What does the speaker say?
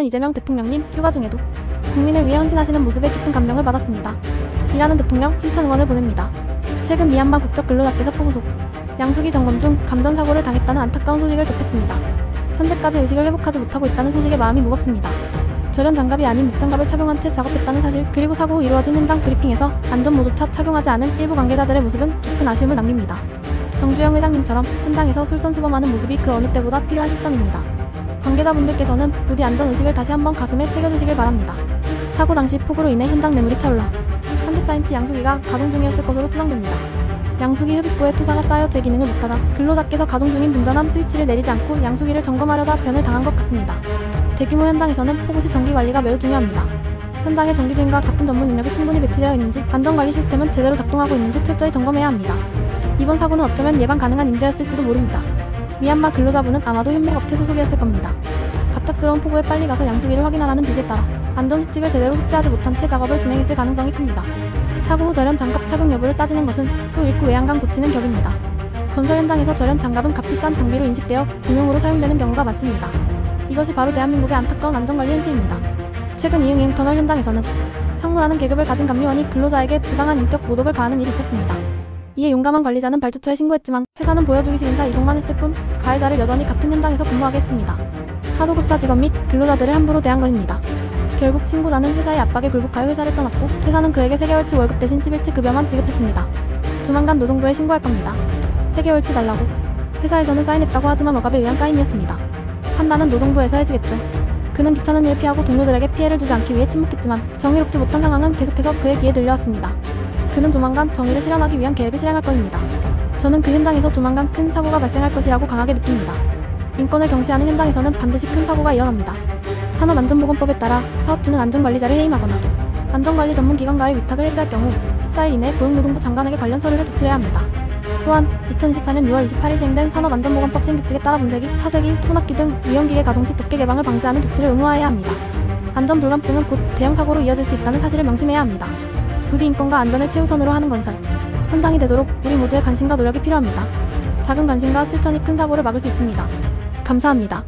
이재명 대통령님 휴가 중에도 국민을 위해 헌신하시는 모습에 깊은 감명을 받았습니다. 일하는 대통령 힘찬 응원을 보냅니다. 최근 미얀마 국적근로자께서 포구속, 양수기 점검 중 감전사고를 당했다는 안타까운 소식을 접했습니다. 현재까지 의식을 회복하지 못하고 있다는 소식에 마음이 무겁습니다. 절연 장갑이 아닌 목장갑을 착용한 채 작업했다는 사실, 그리고 사고 후 이루어진 현장 브리핑에서 안전모조차 착용하지 않은 일부 관계자들의 모습은 깊은 아쉬움을 남깁니다. 정주영 회장님처럼 현장에서 솔선수범하는 모습이 그 어느 때보다 필요한 시점입니다. 관계자분들께서는 부디 안전의식을 다시 한번 가슴에 새겨주시길 바랍니다. 사고 당시 폭우로 인해 현장 뇌물이 차올라 34인치 양수기가 가동 중이었을 것으로 추정됩니다. 양수기 흡입구에 토사가 쌓여 제 기능을 못하자 근로자께서 가동 중인 분전함 스위치를 내리지 않고 양수기를 점검하려다 변을 당한 것 같습니다. 대규모 현장에서는 폭우 시 전기 관리가 매우 중요합니다. 현장에 전기주임과 같은 전문 인력이 충분히 배치되어 있는지, 안전관리 시스템은 제대로 작동하고 있는지 철저히 점검해야 합니다. 이번 사고는 어쩌면 예방 가능한 인재였을지도 모릅니다. 미얀마 근로자분은 아마도 협력업체 소속이었을 겁니다. 갑작스러운 폭우에 빨리 가서 양수기를 확인하라는 지시에 따라 안전수칙을 제대로 숙지하지 못한 채 작업을 진행했을 가능성이 큽니다. 사고 후 절연 장갑 착용 여부를 따지는 것은 소 잃고 외양간 고치는 격입니다. 건설 현장에서 절연 장갑은 값비싼 장비로 인식되어 공용으로 사용되는 경우가 많습니다. 이것이 바로 대한민국의 안타까운 안전관리 현실입니다. 최근 이응이응 터널 현장에서는 상무라는 계급을 가진 감리원이 근로자에게 부당한 인격 모독을 가하는 일이 있었습니다. 이에 용감한 관리자는 발주처에 신고했지만 회사는 보여주기식 인사 이동만 했을 뿐 가해자를 여전히 같은 현장에서 근무하게 했습니다. 하도 급사 직원 및 근로자들을 함부로 대한 것입니다. 결국 신고자는 회사의 압박에 굴복하여 회사를 떠났고, 회사는 그에게 3개월치 월급 대신 10일치 급여만 지급했습니다. 조만간 노동부에 신고할 겁니다. 3개월치 달라고. 회사에서는 사인했다고 하지만 억압에 의한 사인이었습니다. 판단은 노동부에서 해주겠죠. 그는 귀찮은 일 피하고 동료들에게 피해를 주지 않기 위해 침묵했지만 정의롭지 못한 상황은 계속해서 그의 귀에 들려왔습니다. 그는 조만간 정의를 실현하기 위한 계획을 실행할 것입니다. 저는 그 현장에서 조만간 큰 사고가 발생할 것이라고 강하게 느낍니다. 인권을 경시하는 현장에서는 반드시 큰 사고가 일어납니다. 산업안전보건법에 따라 사업주는 안전관리자를 해임하거나 안전관리 전문기관과의 위탁을 해지할 경우 14일 이내 고용노동부 장관에게 관련 서류를 제출해야 합니다. 또한 2024년 6월 28일 시행된 산업안전보건법 시행규칙에 따라 분쇄기, 파쇄기, 혼합기 등 위험기계 가동 시 독개 개방을 방지하는 조치를 의무화해야 합니다. 안전불감증은 곧 대형 사고로 이어질 수 있다는 사실을 명심해야 합니다. 부디 인권과 안전을 최우선으로 하는 건설 현장이 되도록 우리 모두의 관심과 노력이 필요합니다. 작은 관심과 실천이 큰 사고를 막을 수 있습니다. 감사합니다.